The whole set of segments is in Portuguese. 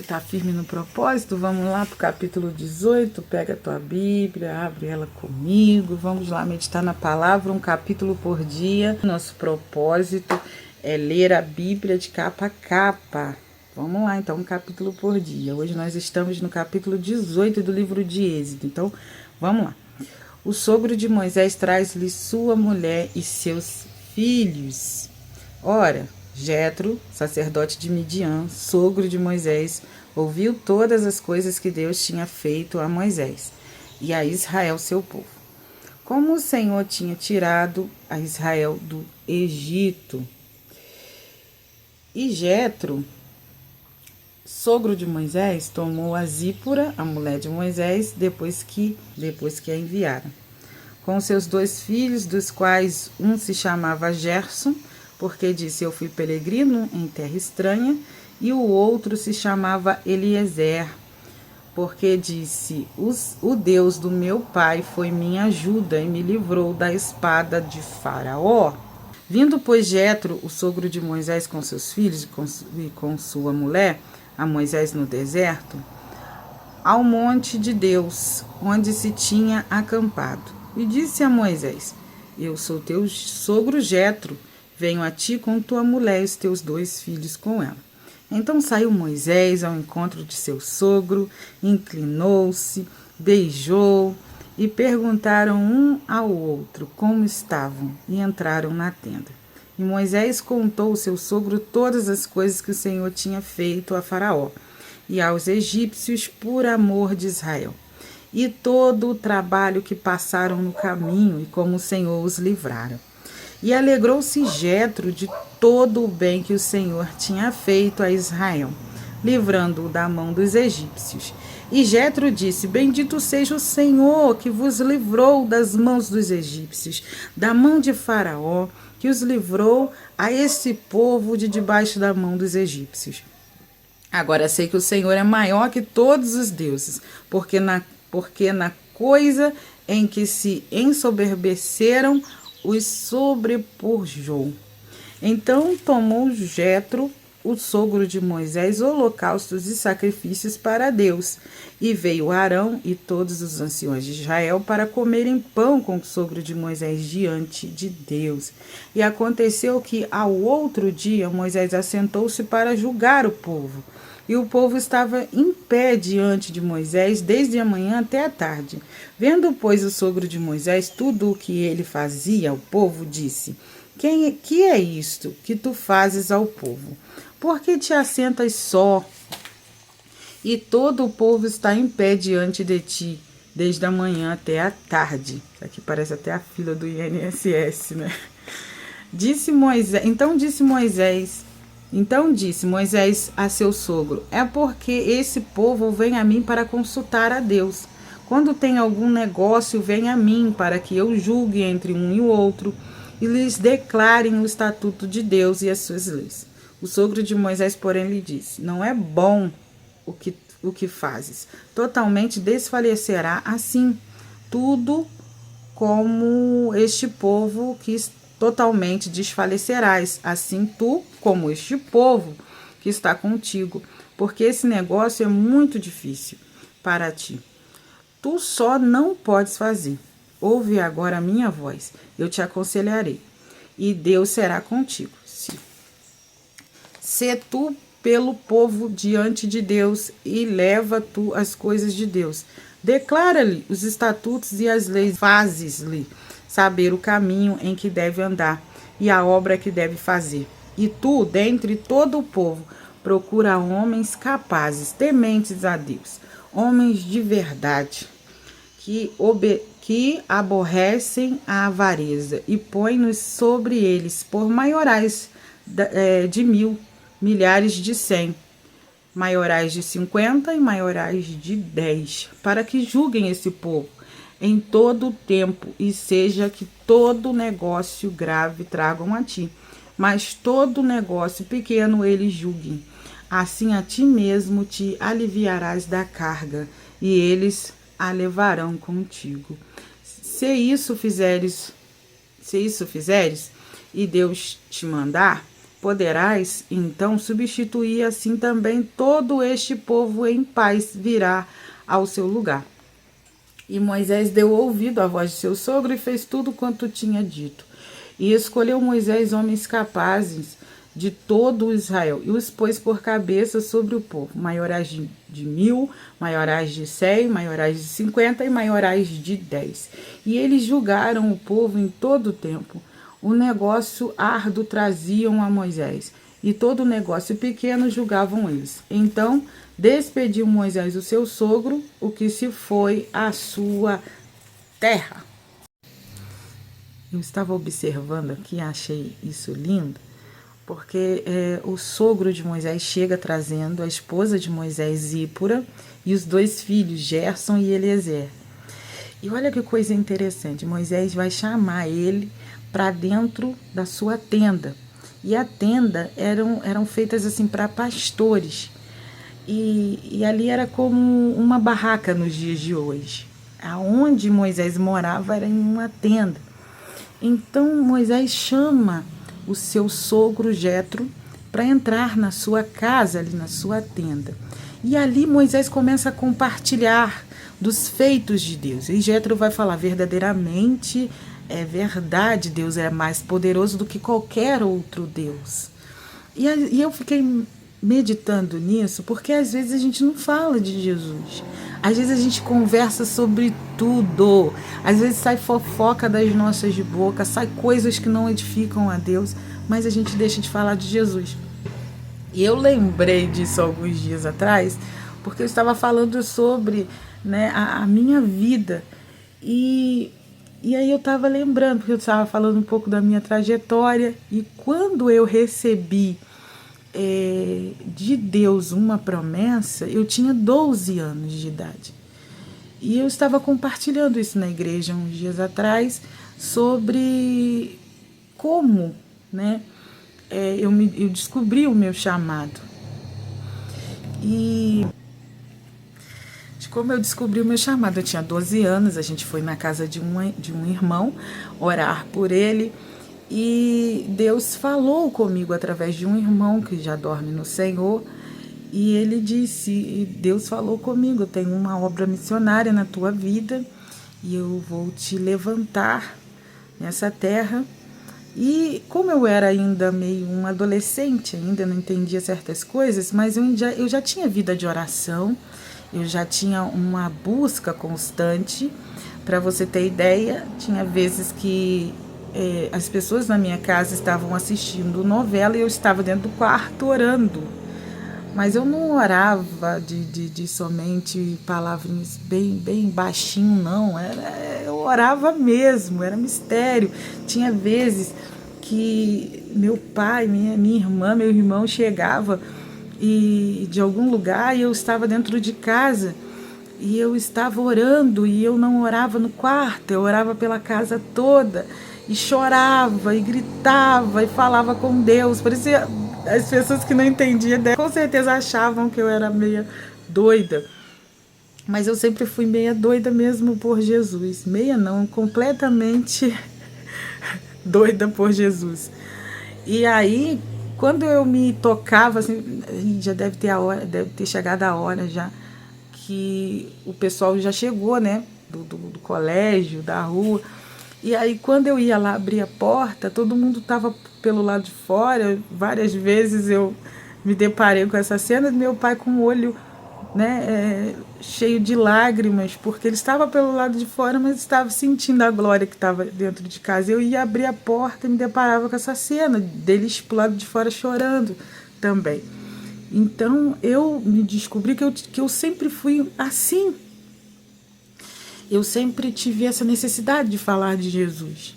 Tá firme no propósito? Vamos lá para o capítulo 18, pega a tua Bíblia, abre ela comigo, vamos lá meditar na palavra, um capítulo por dia. Nosso propósito é ler a Bíblia de capa a capa. Vamos lá então, um capítulo por dia. Hoje nós estamos no capítulo 18 do livro de Êxodo, então vamos lá. O sogro de Moisés traz-lhe sua mulher e seus filhos. Ora, Jetro, sacerdote de Midian, sogro de Moisés, ouviu todas as coisas que Deus tinha feito a Moisés e a Israel, seu povo. Como o Senhor tinha tirado a Israel do Egito. E Jetro, sogro de Moisés, tomou a Zípora, a mulher de Moisés, depois que a enviaram, com seus 2 filhos, dos quais um se chamava Gerson, porque disse, eu fui peregrino em terra estranha, e o outro se chamava Eliezer, porque disse, o Deus do meu pai foi minha ajuda e me livrou da espada de Faraó. Vindo, pois, Jetro, o sogro de Moisés, com seus filhos e com sua mulher, a Moisés no deserto, ao monte de Deus, onde se tinha acampado, e disse a Moisés, eu sou teu sogro Jetro, venho a ti com tua mulher e os teus 2 filhos com ela. Então saiu Moisés ao encontro de seu sogro, inclinou-se, beijou, e perguntaram um ao outro como estavam, e entraram na tenda. E Moisés contou ao seu sogro todas as coisas que o Senhor tinha feito a Faraó e aos egípcios por amor de Israel, e todo o trabalho que passaram no caminho, e como o Senhor os livrara. E alegrou-se Jetro de todo o bem que o Senhor tinha feito a Israel, livrando-o da mão dos egípcios. E Jetro disse, bendito seja o Senhor, que vos livrou das mãos dos egípcios, da mão de Faraó, que os livrou a esse povo de debaixo da mão dos egípcios. Agora sei que o Senhor é maior que todos os deuses, porque na coisa em que se ensoberbeceram, os sobrepujou. Então tomou Jetro, o sogro de Moisés, holocaustos e sacrifícios para Deus, e veio Arão e todos os anciões de Israel para comerem pão com o sogro de Moisés diante de Deus. E aconteceu que ao outro dia Moisés assentou-se para julgar o povo. E o povo estava em pé diante de Moisés desde a manhã até a tarde. Vendo, pois, o sogro de Moisés tudo o que ele fazia ao povo, disse, que é isto que tu fazes ao povo? Por que te assentas só? E todo o povo está em pé diante de ti, desde a manhã até a tarde. Aqui parece até a fila do INSS, né? Então disse Moisés a seu sogro, é porque esse povo vem a mim para consultar a Deus. Quando tem algum negócio, vem a mim para que eu julgue entre um e o outro e lhes declarem o estatuto de Deus e as suas leis. O sogro de Moisés, porém, lhe disse, não é bom o que fazes. Totalmente desfalecerá assim tudo como este povo que totalmente desfalecerás, assim tu como este povo que está contigo, porque esse negócio é muito difícil para ti. Tu só não podes fazer. Ouve agora a minha voz, eu te aconselharei, e Deus será contigo. Se tu pelo povo diante de Deus e leva tu as coisas de Deus. Declara-lhe os estatutos e as leis, fazes-lhe saber o caminho em que deve andar e a obra que deve fazer. E tu, dentre todo o povo, procura homens capazes, tementes a Deus, homens de verdade, que aborrecem a avareza e põe-nos sobre eles por maiorais de 1000, milhares de 100, maiorais de 50 e maiorais de 10, para que julguem esse povo em todo o tempo, e seja que todo negócio grave tragam a ti, mas todo negócio pequeno eles julguem. Assim a ti mesmo te aliviarás da carga, e eles a levarão contigo. Se isso fizeres, e Deus te mandar, poderás então substituir assim também todo este povo em paz virá ao seu lugar. E Moisés deu ouvido à voz de seu sogro e fez tudo quanto tinha dito. E escolheu Moisés homens capazes de todo o Israel, e os pôs por cabeça sobre o povo, maiorais de 1000, maiorais de 100, maiorais de 50 e maiorais de 10. E eles julgaram o povo em todo o tempo. O negócio árduo traziam a Moisés, e todo o negócio pequeno julgavam eles. Então despediu Moisés o seu sogro, o que se foi à sua terra. Eu estava observando aqui, achei isso lindo, porque o sogro de Moisés chega trazendo a esposa de Moisés, Zípora, e os 2 filhos, Gerson e Eliezer. E olha que coisa interessante, Moisés vai chamar ele para dentro da sua tenda. E a tenda eram feitas assim para pastores. E ali era como uma barraca nos dias de hoje. Aonde Moisés morava era em uma tenda. Então Moisés chama o seu sogro Jetro para entrar na sua casa, ali na sua tenda. E ali Moisés começa a compartilhar dos feitos de Deus. E Jetro vai falar: verdadeiramente é verdade, Deus é mais poderoso do que qualquer outro Deus. E eu fiquei meditando nisso, porque às vezes a gente não fala de Jesus. Às vezes a gente conversa sobre tudo. Às vezes sai fofoca das nossas bocas, sai coisas que não edificam a Deus, mas a gente deixa de falar de Jesus. E eu lembrei disso alguns dias atrás, porque eu estava falando sobre, né, a minha vida. E aí eu estava lembrando, porque eu estava falando um pouco da minha trajetória. E quando eu recebi de Deus uma promessa, eu tinha 12 anos de idade. E eu estava compartilhando isso na igreja uns dias atrás, sobre como, né, eu descobri o meu chamado. E de como eu descobri o meu chamado, eu tinha 12 anos, a gente foi na casa de um irmão orar por ele. E Deus falou comigo através de um irmão que já dorme no Senhor. E ele disse, Deus falou comigo: eu tenho uma obra missionária na tua vida e eu vou te levantar nessa terra. E como eu era ainda meio um adolescente, ainda não entendia certas coisas, mas eu já tinha vida de oração, eu já tinha uma busca constante. Para você ter ideia, tinha vezes que as pessoas na minha casa estavam assistindo novela e eu estava dentro do quarto orando. Mas eu não orava de somente palavrinhas bem baixinho, não. Eu orava mesmo, era mistério. Tinha vezes que meu pai, minha irmã, meu irmão chegava de algum lugar e eu estava dentro de casa e eu estava orando, e eu não orava no quarto, eu orava pela casa toda. E chorava, e gritava, e falava com Deus. Parecia, as pessoas que não entendiam, com certeza achavam que eu era meia doida. Mas eu sempre fui meia doida mesmo por Jesus. Meia não, completamente doida por Jesus. E aí, quando eu me tocava, assim, já deve ter chegado a hora já, que o pessoal já chegou, né? Do colégio, da rua. E aí, quando eu ia lá abrir a porta, todo mundo estava pelo lado de fora. Várias vezes eu me deparei com essa cena de meu pai com o olho, né, cheio de lágrimas, porque ele estava pelo lado de fora, mas estava sentindo a glória que estava dentro de casa. Eu ia abrir a porta e me deparava com essa cena deles pro lado de fora chorando também. Então, eu me descobri que eu sempre fui assim. Eu sempre tive essa necessidade de falar de Jesus.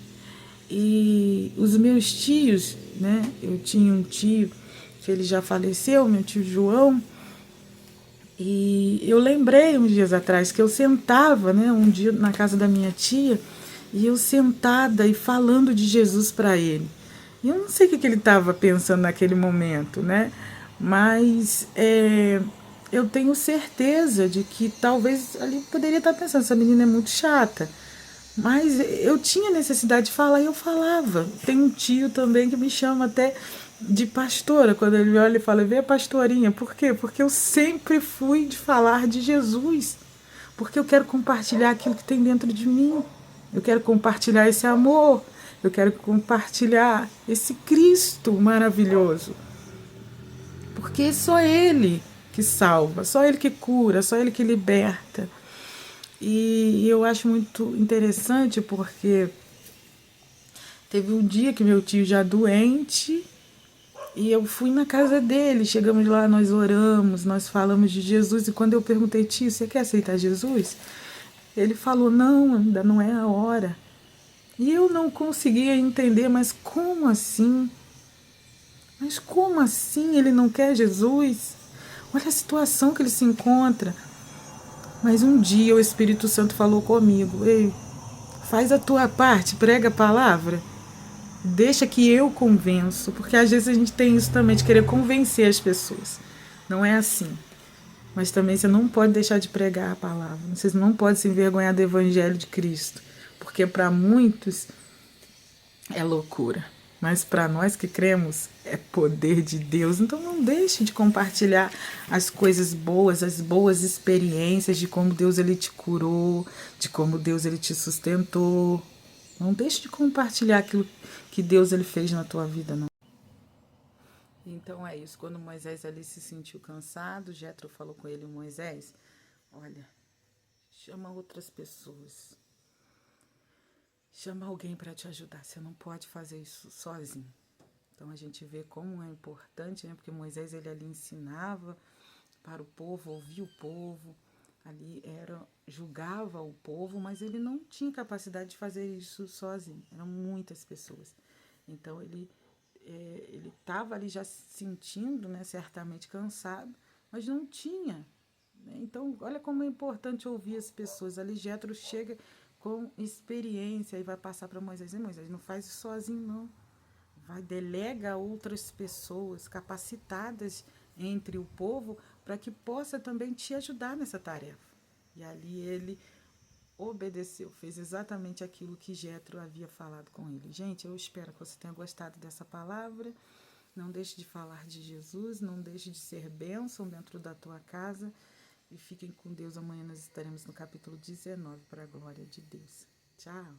E os meus tios, né? Eu tinha um tio que ele já faleceu, meu tio João. E eu lembrei uns dias atrás que eu sentava, né, um dia na casa da minha tia, e eu sentada e falando de Jesus para ele. E eu não sei o que ele estava pensando naquele momento, né? Mas eu tenho certeza de que talvez ali poderia estar pensando: essa menina é muito chata. Mas eu tinha necessidade de falar e eu falava. Tem um tio também que me chama até de pastora. Quando ele me olha e fala, vê a pastorinha. Por quê? Porque eu sempre fui de falar de Jesus. Porque eu quero compartilhar aquilo que tem dentro de mim. Eu quero compartilhar esse amor. Eu quero compartilhar esse Cristo maravilhoso. Porque só Ele que salva, só Ele que cura, só Ele que liberta. E eu acho muito interessante porque teve um dia que meu tio já doente e eu fui na casa dele. Chegamos lá, nós oramos, nós falamos de Jesus. E quando eu perguntei, tio, você quer aceitar Jesus? Ele falou, não, ainda não é a hora. E eu não conseguia entender, mas como assim? Mas como assim ele não quer Jesus? Olha a situação que ele se encontra. Mas um dia o Espírito Santo falou comigo, ei, faz a tua parte, prega a palavra. Deixa que eu convenço, porque às vezes a gente tem isso também, de querer convencer as pessoas. Não é assim. Mas também você não pode deixar de pregar a palavra. Você não pode se envergonhar do Evangelho de Cristo. Porque para muitos é loucura. Mas para nós que cremos, é poder de Deus. Então não deixe de compartilhar as coisas boas, as boas experiências de como Deus ele te curou, de como Deus ele te sustentou. Não deixe de compartilhar aquilo que Deus ele fez na tua vida, não. Então é isso. Quando Moisés ali se sentiu cansado, Jetro falou com ele, Moisés, olha, chama outras pessoas. Chama alguém para te ajudar. Você não pode fazer isso sozinho. Então a gente vê como é importante, né? Porque Moisés ele ali ensinava para o povo, ouvia o povo, ali julgava o povo, mas ele não tinha capacidade de fazer isso sozinho. Eram muitas pessoas. Então ele estava ali já se sentindo, né, certamente cansado, mas não tinha. Né? Então, olha como é importante ouvir as pessoas. Ali Jetro chega com experiência e vai passar para Moisés. E Moisés, não faz isso sozinho, não. Vai, delega a outras pessoas capacitadas entre o povo para que possa também te ajudar nessa tarefa. E ali ele obedeceu, fez exatamente aquilo que Jetro havia falado com ele. Gente, eu espero que você tenha gostado dessa palavra. Não deixe de falar de Jesus, não deixe de ser bênção dentro da tua casa. E fiquem com Deus. Amanhã nós estaremos no capítulo 19, para a glória de Deus. Tchau.